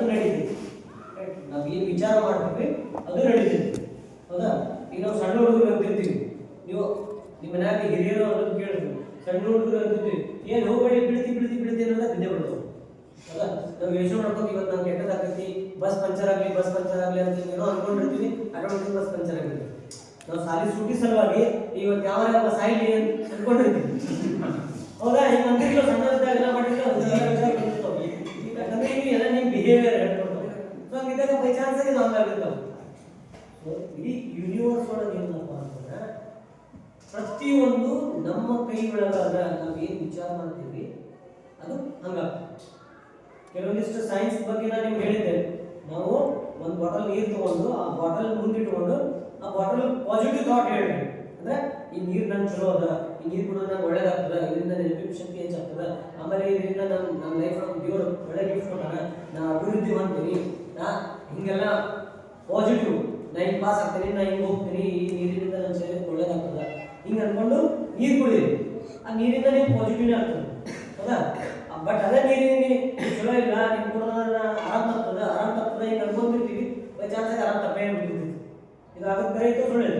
ನಡೀತೈತಿ. ನಾವು ಏನು ವಿಚಾರ ಮಾಡ್ತೀವಿ ಅದು ನಡೀತೈತಿ. ಹೌದಾ? ಈಗ ನಾವು ಸಣ್ಣ ಹುಡುಗರು ಅಂತಿರ್ತೀವಿ, ನೀವು ನಿಮ್ಮ ಮನ್ಯಾಗ ಹಿರಿಯರು ಅದನ್ನು ಕೇಳಿದ್ರು, ಸಣ್ಣ ಹುಡುಗರು ಅಂತಿರ್ತೀವಿ, ಏನು ಹೋಗಬೇಡಿ ಬಿಡ್ತಿ ಅನ್ನೋದ ಬಿದ್ದೆ ಬಿಡೋದು. ಹೌದಾ? ನಾವು ಯೋಚನೆ ಮಾಡ್ಕೊಂಡು ಇವತ್ತು ನಾವು ಕೆಟ್ಟದಾಗ್ತೈತಿ, ಬಸ್ ಪಂಚರ್ ಆಗಲಿ ಅಂತ ಏನೋ ಅನ್ಕೊಂಡಿರ್ತೀವಿ, ಆಟೋಮೆಟಿಕ್ ಬಸ್ ಪಂಚರ್ ಆಗಿರ್ತೀವಿ. ನಾವು ಸಾಲಿ ಸೂಟಿ ಸಲುವಾಗಿ ಇವತ್ತು ಯಾವ ಸಾಯಿಲಿ ಅಂತ ಅನ್ಕೊಂಡಿರ್ತೀವಿ. ಹೌದಾ? ಈಗ ಅಂತಿರ್ಲಿಲ್ಲ ಸಣ್ಣದಾಗೆಲ್ಲ ಮಾಡಿದ್ರೆ ಯಾಕಂದ್ರೆ ನೀವು ಎಲ್ಲ ನಿಮ್ಮ ಬಿಹೇವಿಯರ್ ಹೇಳ್ಕೊಡ್ತಾವೆ. ಸೊ ಹಂಗಿದ್ದಾಗ ಬೈ ಚಾನ್ಸ್ ಇದು ಹಂಗಾಗಿರ್ತಾವೆ. ಇಡೀ ಯೂನಿವರ್ಸ್ ಒಳಗೆ ಏನಪ್ಪ ಅಂತಂದ್ರೆ ಪ್ರತಿಯೊಂದು ನಮ್ಮ ಕೈ ಒಳಗಾದ ನಾವೇನು ವಿಚಾರ ಮಾಡ್ತೀವಿ ಅದು ಹಂಗಾಗ್ತದೆ. ಕೆಲವೊಂದಿಷ್ಟು ಸೈನ್ಸ್ ಬಗ್ಗೆ ನಾನು ನಿಮ್ಗೆ ಹೇಳಿದ್ದೆ. ನಾವು ಒಂದು ಬಾಟಲ್ ನೀರು ತಗೊಂಡು ಆ ಬಾಟಲ್ ಮುಂದಿಟ್ಕೊಂಡು ಆ ಬಾಟಲ್ ಪಾಸಿಟಿವ್ ಥಾಟ್ ಹೇಳಿ, ಅಂದ್ರೆ ಈ ನೀರು ನನ್ ಚಲೋ ಅದ, ಈ ನೀರು ಕುಡಿದ್ರೆ ನಂಗೆ ಒಳ್ಳೇದಾಗ್ತದ, ಇದರಿಂದ ನೆನಪಿನ ಶಕ್ತಿ ಹೆಚ್ಚಾಗ್ತದ, ಆಮೇಲೆ ಇದರಿಂದ ನನ್ನ ಲೈಫ್ ದೇವರು ಒಳ್ಳೆ ಗಿಫ್ಟ್ ಕೊಟ್ಟಾನ, ನಾ ಅಭಿವೃದ್ಧಿ ಮಾಡ್ತೀನಿ, ನಾ ಹಿಂಗೆಲ್ಲ ಪಾಸಿಟಿವ್, ನಾ ಹಿಂಗೆ ಪಾಸ್ ಆಗ್ತೀನಿ, ನಾ ಹಿಂಗೆ ಹೋಗ್ತೀನಿ, ಈ ನೀರಿನಿಂದ ನನ್ನ ಶರೀರಕ್ಕೆ ಒಳ್ಳೇದಾಗ್ತದ ಹಿಂಗೆ ಅನ್ಕೊಂಡು ನೀರು ಕುಡಿಯಿರಿ. ಆ ನೀರಿಂದ ನೀವು ಪಾಸಿಟಿವ್ನೇ ಆಗ್ತದೆ. ಹೌದಾ? ಬಟ್ ಅದೇ ನೀರಿಗೆ ಚಲೋ ಇಲ್ಲ, ನಿಮ್ಗೆ ಕುಡಿದ್ರೆ ಆರಾಮ್ ತಪ್ತದ ಹಿಂಗೆ ಅನ್ಕೊಂತಿರ್ತೀವಿ. ಬೈ ಚಾನ್ಸಾಗಿ ಆರಾಮ್ ತಪ್ಪೇ ಬಿಟ್ಟಿರ್ತೀವಿ. ಇದು ಆಗೋದು ಕರೆ ಇತ್ತು ಸುಳ್ಳಿದೆ.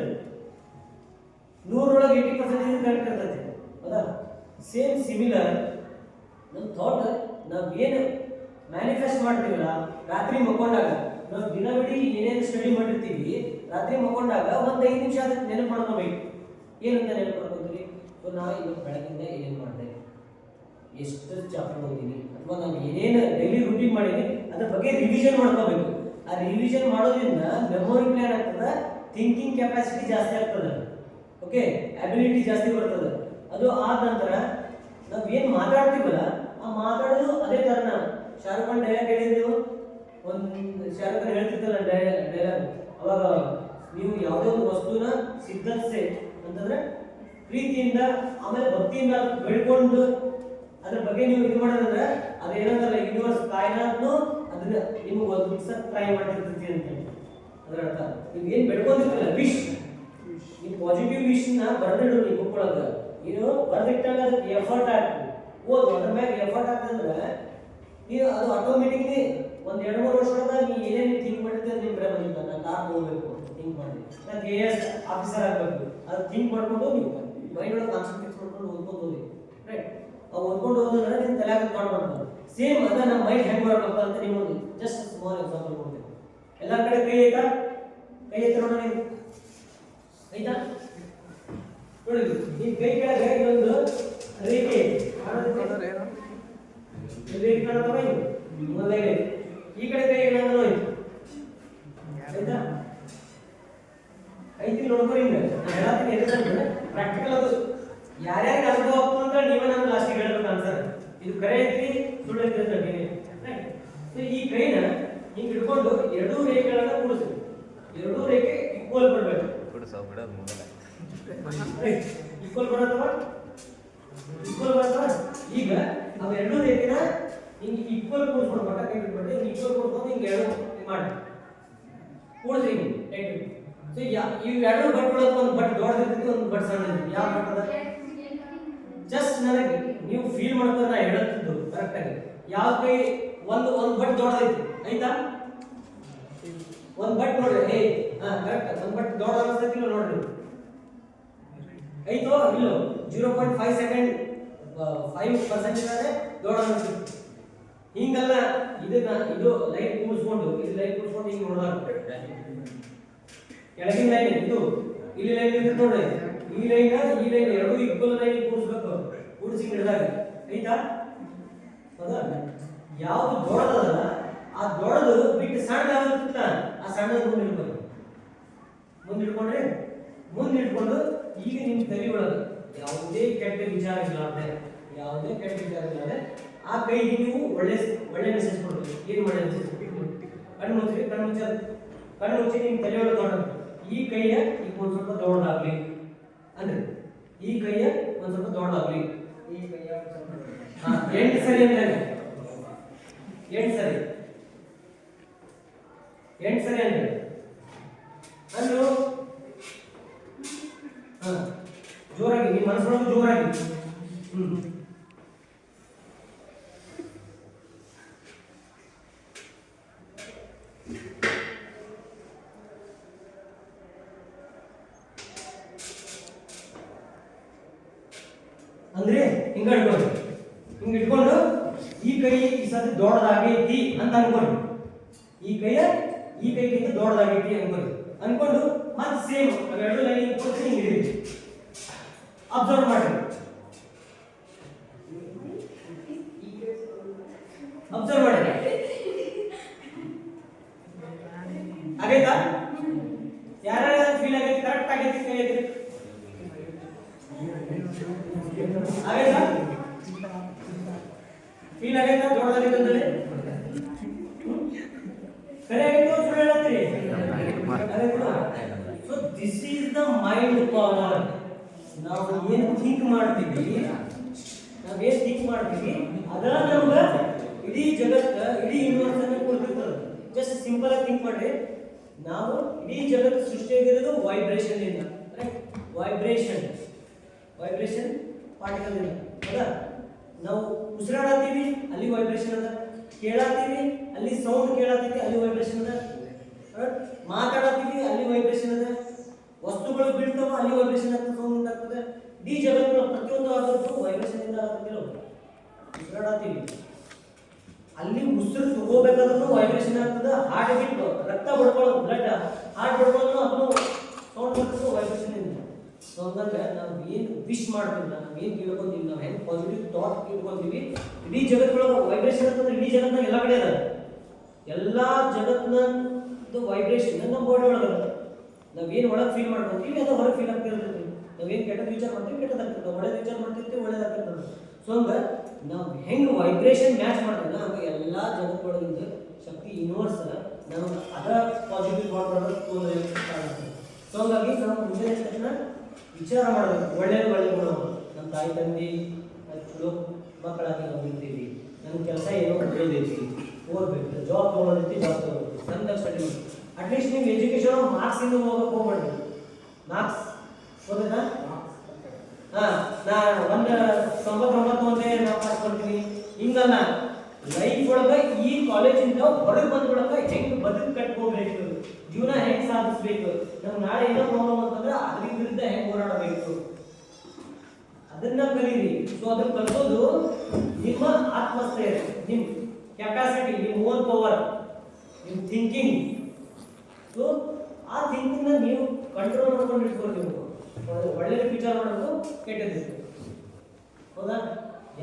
100 80% ಕರೆಕ್ಟ್ ಇರ್ತೈತಿ. ಹೌದಾ? ಸೇಮ್ ಸಿಮಿಲರ್ ನಮ್ಮ ಥಾಟ್ ನಾವೇನು ಮ್ಯಾನಿಫೆಸ್ಟ್ ಮಾಡ್ತೀವಲ್ಲ, ರಾತ್ರಿ ಮಕ್ಕೊಂಡಾಗ ನಾವು ದಿನವಿಡೀ ಏನೇನು ಸ್ಟಡಿ ಮಾಡಿರ್ತೀವಿ, ರಾತ್ರಿ ಮಕ್ಕೊಂಡಾಗ ಒಂದು 5 ನಿಮಿಷ ಅದಕ್ಕೆ ನೆನಪು ಮಾಡ್ಕೋಬೇಕು. ಏನಂತ ನೆನಪು ಮಾಡ್ಕೊತೀವಿ? ಸೊ ನಾ ಇವತ್ತು ಬೆಳಗಿಂದ ಏನೇನು ಮಾಡಿದೆ, ಎಷ್ಟು ಚಾಪ್ಟರ್ ಓದಿನಿ, ಅಥವಾ ನಾನು ಏನೇನು ಡೈಲಿ ರೂಟೀನ್ ಮಾಡೀನಿ ಅದ್ರ ಬಗ್ಗೆ ರಿವಿಷನ್ ಮಾಡ್ಕೋಬೇಕು. ಆ ರಿವಿಷನ್ ಮಾಡೋದ್ರಿಂದ ಮೆಮೊರಿ ಪ್ಲಾನ್ ಆಗ್ತದೆ, ಥಿಂಕಿಂಗ್ ಕೆಪಾಸಿಟಿ ಜಾಸ್ತಿ ಆಗ್ತದೆ, ಓಕೆ, ಅಬಿಲಿಟಿ ಜಾಸ್ತಿ ಬರ್ತದೆ. ಅದು ಆದ ನಂತರ ನಾವು ಏನು ಮಾತಾಡ್ತೀವಲ್ಲ ಆ ಮಾತಾಡೋದು ಅದೇ ಥರನ. ಶಾರುಖ್ ಖಾನ್ ಡೈಲಾಗ್ ಹೇಳಿದ್ರು, ಒಂದು ಶಾರುಖ್ ಖಾನ್ ಹೇಳ್ತಿರ್ತಲ್ಲ ಡೈಲಾಗ್, ಅವಾಗ ನೀವು ಯಾವುದೇ ಒಂದು ವಸ್ತುನ ಸಿದ್ಧತೆ ಅಂತಂದ್ರೆ ಪ್ರೀತಿಯಿಂದ ಆಮೇಲೆ ಭಕ್ತಿಯಿಂದ ಬೆಳ್ಕೊಂಡು ಅದ್ರ ಬಗ್ಗೆ ನೀವು ಇದು ಮಾಡೋದಂದ್ರೆ ಅದೇನಂತಲ್ಲ ಯೂನಿವರ್ಸ್ ಕಾಯ್ನಾದ್ನು ಅದನ್ನ ನಿಮ್ಗೆ ಒದಗಿಸಕ್ ಟ್ರೈ ಮಾಡಿರ್ತೈತಿ ಅಂತ ಹೇಳಿ. ಅದರ ಅರ್ಥ ನೀವು ಏನು ಬೆಳ್ಕೊಂಡಿರ್ತಿಲ್ಲ ವಿಶ್, ನೀವು ಪಾಸಿಟಿವ್ ವಿಶ್ನ ಬರೆದಿಡು. ನೀವು ಬುಕ್ಕೊಳಗ ನೀನು ಬರೆದಿಟ್ಟಾಗ ಅದಕ್ಕೆ ಎಫರ್ಟ್ ಆಗ್ತದೆ, ಓದು, ಅದ್ರ ಮ್ಯಾಗ ಎಫರ್ಟ್ ಆಗ್ತದಂದ್ರೆ ನೀವು ಅದು ಆಟೋಮೆಟಿಕ್ಲಿ ಒಂದು 2-3 ವರ್ಷದಾಗ ನೀವು ಏನೇನು ಥಿಂಕ್ ಮಾಡಿರ್ತೀವಿ ನಿಮ್ಮ ಕಡೆ ಬಂದಿದ್ದ. ನಾನು ಕಾರ್ ಹೋಗ್ಬೇಕು ಥಿಂಕ್ ಮಾಡಿ, ನಾನು KS ಆಫೀಸರ್ ಆಗಬೇಕು, ಅದು ಥಿಂಕ್ ಮಾಡ್ಕೊಂಡು ನೀವು ಮೈಂಡ್ ಒಳಗೆ ಕಾನ್ಸಂಟ್ರೇಟ್ ಮಾಡ್ಕೊಂಡು ಓದ್ಕೊಂಡು ಹೋಗಿ, ರೈಟ್? ಅವು ಓದ್ಕೊಂಡು ಹೋದ್ರೆ ನಿಮ್ಮ ತಲೆಯಾಗ ಮಾಡ್ಬಾರ್ದು. ಸೇಮ್ ಅದ ನಮ್ಮ ಮೈಂಡ್ ಹೆಂಗೆ ಮಾಡ್ಬೇಕು ಅಂತ ನಿಮ್ಮೊಂದು ಜಸ್ಟ್ ಸ್ಮಾಲ್ ಎಕ್ಸಾಂಪಲ್ ಕೊಡ್ತೀನಿ. ಎಲ್ಲ ಕಡೆ ಕೈ ಐತಾ? ಕೈ ಐತೆ ನೋಡೋಣ, ನೀವು ಐತಾ ನೋಡಿ. ಈ ಕೈ ಕೆಳಗೆ ಇನ್ನೊಂದು ರೇಖೆ ರೇಖೆ ಕಾಣುತ್ತವ, ಮೊದಲೇ ಈ ಕಡೆ ಕೈ ಏನಾದ್ರು ಆಯ್ತಾ? ಐತಿ ನೋಡ್ಕೊರಿ. ಹಿಂಗೆ ನಾನು ಹೇಳತ್ತೀನಿ ಎದುರಂದ್ರೆ ಪ್ರಾಕ್ಟಿಕಲ್ ಅದು ಯಾರ್ಯಾರಿಗೆ ಅನುಭವ ಆಗ್ತು ಅಂತ ನೀವೇ ನಾನು ಲಾಸ್ಟಿಗೆ ಹೇಳ್ಬೇಕು ಆನ್ಸರ್. ಇದು ಕರೆ ಐತಿ ಸುಳ್ಳು ಐತಿ ಅಂತ ಹೇಳಿ. ಈ ಕೈನ ಹಿಂಗೆ ಹಿಡ್ಕೊಂಡು 2 ರೇಖೆಗಳನ್ನ ಕೂಡಿಸಿ, 2 ರೇಖೆ ಈಕ್ವಲ್ ಬರಬೇಕು. ಈಕ್ವಲ್ ಬರತ್ತವ? ಈಗ ನಾವು 2 ರೇಖೆನ ಹಿಂಗೆ ಈಕ್ವಲ್ ಕೂಡಿಸ್ಕೊಂಡು ಬಟ್ಟ ಕೈ ಬಿಟ್ಬಿಟ್ಟು ಹಿಂಗೆ ಈಕ್ವಲ್ ಕೂಡ್ಕೊಂಡು ಹಿಂಗೆ 2 ಮಾಡಿ ಕೂಡಿಸಿ ಹಿಂಗೆ. ಸೊ ಇವು 2 ಬಟ್ ಒಳಗೆ ಒಂದು ಬಟ್ ದೊಡ್ಡದಿರ್ತೈತಿ, ಒಂದು ಬಟ್ ಸಣ್ಣ ಇರ್ತೈತಿ. ಯಾವ ಬಟ್ ಅದ? ಜಸ್ಟ್ ನನಗೆ ನೀವು ಫೀಲ್ ಮಾಡ್ಕೊಂಡು ನಾ ಹೇಳುತ್ತಿದ್ದು ಕರೆಕ್ಟಾಗಿ. ಯಾವ ಕೈ ಒಂದು ಬಟ್ ದೊಡ್ಡದೈತಿ ಆಯ್ತಾ? ಒಂದು ಬಟ್ ನೋಡ್ರಿ, ಹೇ ಕರೆಕ್ಟ್, ಒಂದು ಬಟ್ ದೊಡ್ಡ ಅನಿಸ್ತೈತಿ ನೋಡ್ರಿ, ಐತೋ ಇಲ್ಲೋ? 0.5 ಸೆಕೆಂಡ್ 5% ಇದ್ರೆ ದೊಡ್ಡ ಅನಿಸ್ತೈತಿ. ಹಿಂಗಲ್ಲ, ಇದು ಲೈಟ್ ಕೂಡಿಸ್ಕೊಂಡು ಹಿಂಗೆ ನೋಡಿದಾಗ ಕೆಳಗಿನ ಲೈನ್ ಇದು ಇಲ್ಲಿ ಲೈನ್ ಇರ್ತದೆ ನೋಡ್ರಿ, ಈ ಲೈನ್ 2 ಈಕ್ವಲ್ ಲೈನ್ ಕೂಡಿಸ್ಬೇಕು, ಕೂಡಿಸಿ ಹಿಡಿದಾಗ ಆಯ್ತಾ? ಹೌದಾ? ಯಾವುದು ದೊಡ್ಡದಲ್ಲ ಆ ದೊಡ್ಡದು ಬಿಟ್ಟು ಸಣ್ಣ ಯಾವ್ದು ಆ ಸಣ್ಣದು ಮುಂದೆ ಇಟ್ಕೊಂಡು ಈಗ ನಿಮ್ಮ ತಲೆ ಒಳಗೆ ಯಾವುದೇ ಕೆಟ್ಟ ವಿಚಾರ ಇರಲಾರ್ದೆ ಆ ಕೈಗೆ ನೀವು ಒಳ್ಳೆ ಮೆಸೇಜ್ ಕೊಡ್ಬೇಕು. ಏನು ಒಳ್ಳೆ ಮೆಸೇಜ್? ಕಣ್ಣು ಮುಚ್ಚಿ ನಿಮ್ಮ ತಲೆ ಒಳಗೆ ತೊಗೊಂಡು ಈ ಕೈಯ ಈಗ ಒಂದು ಸ್ವಲ್ಪ ದೊಡ್ಡದಾಗ್ಲಿ ಅಂದ್ರೆ ಈ ಕೈಯ ಒಂದು ಸ್ವಲ್ಪ ದೊಡ್ಡದಾಗ್ಲಿ, ಈ ಕೈಯ 8 ಸರಿ ಅಂದ್ರೆ 8 ಸರಿ ಅಂದ್ರೆ ಅಂದ್ರು ಜೋರಾಗಿ ನಿಮ್ಮ ಮನಸ್ಸೊಳಗೆ ಜೋರಾಗಿ ಹಿಂಗೆ ಇಟ್ಕೊಂಡು ಹಿಂಗೆ ಇಟ್ಕೊಂಡು ಈ ಕೈ ಈ ಸತಿ ದೊಡ್ಡದಾಗೈತಿ ಅಂತ ಅನ್ಕೊಳ್ಳಿ. ಈ ಕೈಗಿಂತ ದೊಡ್ಡದಾಗೈತಿ ಅನ್ಕೊಂಡು ಮತ್ತೆ ಸೇಮ್ ಅವೆರಡು ಲೈನ್ ಇಟ್ಕೊಂಡು ಹಿಂಗೆ ಹಿಡಿದು ಅಬ್ಸರ್ವ್ ಮಾಡಿ. ಅಬ್ಸರ್ವ್ ಮಾಡಿ ಆಗೈತಾ? ಯಾರ್ಯಾರ ಫೀಲ್ ಆಗೈತಿ? ಕರೆಕ್ಟ್ ಆಗೈತಿ ಕೈ ಆಗೈತಿ ಆಗೈತಾ? ಫೀಲ್ ಆಗೈತಾ? ದೊಡ್ಡದಾಗೈತೆ ಅಂತೇಳಿ ಕರೆ ಆಗೈತೆ ಸುಳ್ಳು ಹೇಳತ್ತೀರಿ? So this is the mind power. ನಾವು ಏನು ಥಿಂಕ್ ಮಾಡ್ತೀವಿ ಅದ ನಮ್ಗೆ ಇಡೀ ಜಗತ್ತ ಇಡೀ ಯೂನಿವರ್ಸ್ ಅನ್ನು ಕೊಡ್ತಿರ್ತದೆ. ಜಸ್ಟ್ ಸಿಂಪಲ್ ಆಗಿ ಥಿಂಕ್ ಮಾಡ್ರಿ. ನಾವು ಇಡೀ ಜಗತ್ತು ಸೃಷ್ಟಿಯಾಗಿರೋದು ವೈಬ್ರೇಷನ್ ಇಂದ. ವೈಬ್ರೇಷನ್ ಪಾರ್ಟಿಕಲ್ ಇಂದ. ಹೌದಾ? ನಾವು ಉಸಿರಾಡತ್ತೀವಿ, ಅಲ್ಲಿ ವೈಬ್ರೇಷನ್ ಅದ. ಕೇಳತ್ತೀವಿ, ಅಲ್ಲಿ ಸೌಂಡ್ ಕೇಳತ್ತೀವಿ, ಅಲ್ಲಿ ವೈಬ್ರೇಷನ್ ಅದ. ಮಾತಾಡತ್ತೀವಿ, ಅಲ್ಲಿ ವೈಬ್ರೇಷನ್ ಅದ. ವಸ್ತುಗಳು ಬೀಳ್ತಾವ, ಅಲ್ಲಿ ವೈಬ್ರೇಷನ್ ಆಗ್ತದೆ, ಸೌಂಡ್ ಉಂಟಾಗ್ತದೆ. ಇಡೀ ಜಗತ್ತು ಪ್ರತಿಯೊಂದು ಆಗೋದು ವೈಬ್ರೇಷನ್ ಇಂದ ಆಗುತ್ತೆ. ಉಸಿರಾಡತ್ತೀವಿ, ಅಲ್ಲಿ ಉಸಿರು ತಗೋಬೇಕಾದ್ರೂ ವೈಬ್ರೇಷನ್ ಆಗ್ತದೆ. ಹಾರ್ಟ್ ಬೀಟ್, ರಕ್ತ ಬಡ್ಕೊಳ್ಳೋದು, ಬ್ಲಡ್ ಹಾರ್ಟ್ ಬಡ್ಕೊಳ್ಳೋದು, ಅದನ್ನು ಸೌಂಡ್ ಬರ್ತದೆ ವೈಬ್ರೇಷನ್ ಇಂದ. ಸೊ ಹಂಗಂದ್ರೆ ನಾವು ಏನು ವಿಶ್ ಮಾಡ್ತೀವಿ, ನಾವು ಏನು ಕೇಳ್ಕೊಂತೀವಿ, ನಾವು ಹೆಂಗೆ ಪಾಸಿಟಿವ್ ಥಾಟ್ ಕೇಳ್ಕೊಂತೀವಿ, ಇಡೀ ಜಗತ್ತೊಳಗೆ ವೈಬ್ರೇಷನ್ ಅಂತಂದ್ರೆ ಇಡೀ ಜಗತ್ತಿನಾಗ ಎಲ್ಲ ಕಡೆ ಅದ. ಎಲ್ಲ ಜಗತ್ತಿನದು ವೈಬ್ರೇಷನ್ ನಮ್ಮ ಬಾಡಿ ಒಳಗೆ. ನಾವೇನು ಒಳಗೆ ಫೀಲ್ ಮಾಡ್ಕೊಂತೀವಿ ಅದು ಹೊರಗೆ ಫೀಲ್ ಆಗ್ತಿರ್ತೈತಿ. ನಾವೇನು ಕೆಟ್ಟದ್ದು ವಿಚಾರ ಮಾಡ್ತೀವಿ ಕೆಟ್ಟದಾಗ್ತದೆ, ಒಳ್ಳೆದು ವಿಚಾರ ಮಾಡ್ತಿರ್ತೀವಿ ಒಳ್ಳೇದಾಗ್ತಿರ್ತದೆ. ಸೊ ಹಂಗೆ ನಾವು ಹೆಂಗೆ ವೈಬ್ರೇಷನ್ ಮ್ಯಾಚ್ ಮಾಡ್ತೀವಿ ಹಂಗೆ ಎಲ್ಲ ಜಗತ್ತೊಳಗಿಂದ ಶಕ್ತಿ ಯೂನಿವರ್ಸ್ ನಾವು ಅದರ ಪಾಸಿಟಿವ್ ಥಾಟ್ ಮಾಡೋದು ತೊಂದರೆ ಆಗುತ್ತೆ. ಸೊ ಹಂಗಾಗಿ ನಾವು ಮುಂದೆ ತಕ್ಷಣ ವಿಚಾರ ಮಾಡಬೇಕು, ಒಳ್ಳೆಯ ಗುಣ. ನಮ್ಮ ತಾಯಿ ತಂದೆ ಮಕ್ಕಳಾಗಿ ನಾವು ನಿಂತೀವಿ, ನನ್ನ ಕೆಲಸ ಏನೋ ಒಳ್ಳೇದೈತಿ, ಓದಬೇಕು, ಜಾಬ್ ತೊಗೊಳೋದೈತಿ, ಜಾಬ್ ತೊಗೊಳ್ಬೇಕು, ಚಂದ ಸ್ಟಡಿ ಮಾಡಿ. ಅಟ್ಲೀಸ್ಟ್ ನೀವು ಎಜುಕೇಶನ್ ಮಾರ್ಕ್ಸಿಂದ ಹೋಗಕ್ಕೆ ಹೋಗ್ಬೇಡಿ. ಮಾರ್ಕ್ಸ್ ಓದಾ? ಹಾಂ, ನಾನು 99 ಒಂದೇ ನಾವು ಪಾಸ್ ಮಾಡ್ತೀನಿ ಹಿಂಗಲ್ಲ. ಲೈಫ್ ಒಳಗೆ ಈ ಕಾಲೇಜಿಂದ ಹೊರಗೆ ಬಂದ್ಬಿಡಕ್ಕೆ ಹೆಂಗೆ ಬದುಕು ಕಟ್ಕೋಬೇಕು, ಜೀವನ ಹೆಂಗೆ ಸಾಧಿಸ್ಬೇಕು, ನಮ್ಗೆ ನಾಳೆ ಏನೋ ಪ್ರಾಬ್ಲಮ್ ಅಂತಂದ್ರೆ ಅದ್ರ ವಿರುದ್ಧ ಹೆಂಗೆ ಹೋರಾಡಬೇಕು ಅದನ್ನ ಕಲೀರಿ. ಸೊ ಅದನ್ನ ಕಲಿಸೋದು ನಿಮ್ಮ ಆತ್ಮಸ್ಥೈರ್ಯ, ನಿಮ್ಮ ಕೆಪಾಸಿಟಿ, ನಿಮ್ಮ ಓನ್ ಪವರ್, ನಿಮ್ಮ ಥಿಂಕಿಂಗ್. ಸೊ ಆ ಥಿಂಕಿಂಗ್ನ ನೀವು ಕಂಟ್ರೋಲ್ ಮಾಡ್ಕೊಂಡು ಇಟ್ಕೊಳ್ತೀವಿ. ಒಳ್ಳೆಯ ವಿಚಾರ ಮಾಡೋದು, ಕೆಟ್ಟದ್ದು. ಹೌದಾ?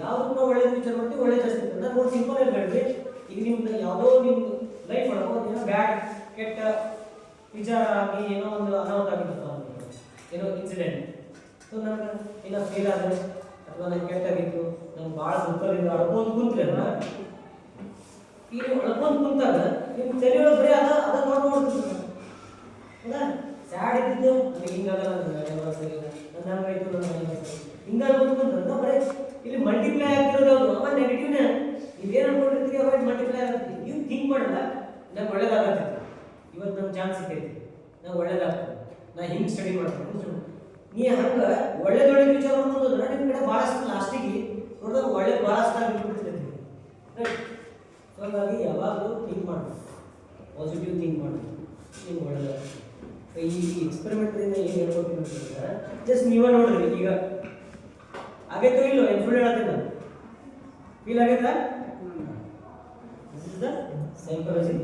ಯಾವುದನ್ನ ಒಳ್ಳೇದು ವಿಚಾರ ಮಾಡ್ತೀವಿ ಒಳ್ಳೆ ಜಾಸ್ತಿ ಇರ್ತದೆ. ನಾನು ನೋಡಿ ಸಿಂಪಲ್ ಆಗಿ ಹೇಳ್ರಿ, ಈಗ ನಿಮ್ದು ಯಾವುದೋ ನಿಮ್ದು ಲೈಫ್ ಒಳಗೆ ಏನೋ ಬ್ಯಾಡ್ ಕೆಟ್ಟ ವಿಚಾರ ಆಗಿ ಏನೋ ಒಂದು ಅನಾಹುತ ಆಗಿತ್ತು, ಏನೋ ಇನ್ಸಿಡೆಂಟ್. ಸೊ ನನಗೆ ಏನೋ ಫೇಲ್ ಆದರೆ ಅಥವಾ ನನಗೆ ಕೆಟ್ಟಾಗಿತ್ತು, ನಾನು ಭಾಳ ದುಃಖದಿಂದ ಅಳ್ಕೊಂಡು ಕುಂತ್ರಲ್ಲ, ಈಗ ಅಳ್ಕೊಂಡು ಕುಂತಾಗ ನಿಮ್ಮ ತಲೆಯೊಳಗೆ ಬರೀ ಅದ ನೋಡ್ಬಿಡ್ತೀನಿ. ಹೌದಾ? ಸ್ಯಾಡ್ ಇದ್ದಿದ್ದು ನನಗೆ ಹಿಂಗಾಗಲ್ಲ, ನನ್ನ ಹಂಗಾಯ್ತು, ನನ್ನ ಹಿಂಗಾಗಿ ಬಂದ್ಕೊಂಡ್ರೆ ಬರೀ ಇಲ್ಲಿ ಮಲ್ಟಿಪ್ಲೈ ಆಗ್ತಿರೋದು ಯಾವುದು? ಅವ ನೆಗೆಟಿವ್ನೇ. ನೀವೇನು ಅನ್ಕೊಂಡಿರ್ತೀವಿ ಅವಾಗ ಮಲ್ಟಿಪ್ಲೈ ಆಗುತ್ತೆ. ನೀವು ಥಿಂಕ್ ಮಾಡಲ್ಲ, ನಂಗೆ ಒಳ್ಳೇದಾಗತ್ತೆ, ಇವತ್ತು ನಮ್ಗೆ ಚಾನ್ಸ್ ಸಿಕ್ಕೈತಿ, ನಾವು ಒಳ್ಳೇದಾಗ್ತದೆ, ನಾ ಹಿಂಗೆ ಸ್ಟಡಿ ಮಾಡ್ತೀನಿ. ನೀ ಹಂಗೆ ಒಳ್ಳೇದೊಳ್ಳೆ ವಿಚಾರ ಮಾಡ್ಕೊಂಡ್ರೆ ನಿಮ್ಮ ಕಡೆ ಭಾಳಷ್ಟು ಲಾಸ್ಟಿಗೆ ನೋಡಿದಾಗ ಒಳ್ಳೆ ಭಾಳಷ್ಟು ಆಗಿಬಿಡ್ತೈತಿ. ರೈಟ್? ಸೊ ಹಾಗಾಗಿ ಯಾವಾಗಲೂ ಥಿಂಕ್ ಮಾಡಿ, ಪಾಸಿಟಿವ್ ಥಿಂಕ್ ಮಾಡಿ, ನಿಮ್ಗೆ ಒಳ್ಳೇದಾಗ್ತದೆ. ಈ ಎಕ್ಸ್ಪೆರಿಮೆಂಟ್ರಿಂದ ಏನು ಹೇಳ್ಕೊಡ್ತೀನಿ ಅಂತಂದ್ರೆ ಜಸ್ಟ್ ನೀವೇ ನೋಡ್ರಿ, ಈಗ ಆಗೈತೋ ಇಲ್ಲೋ, ಏನು ಸುಳ್ಳು ಹೇಳತ್ತೀನಿ ನಾನು, ಫೀಲ್ ಆಗೈತಾ? This is the psychology.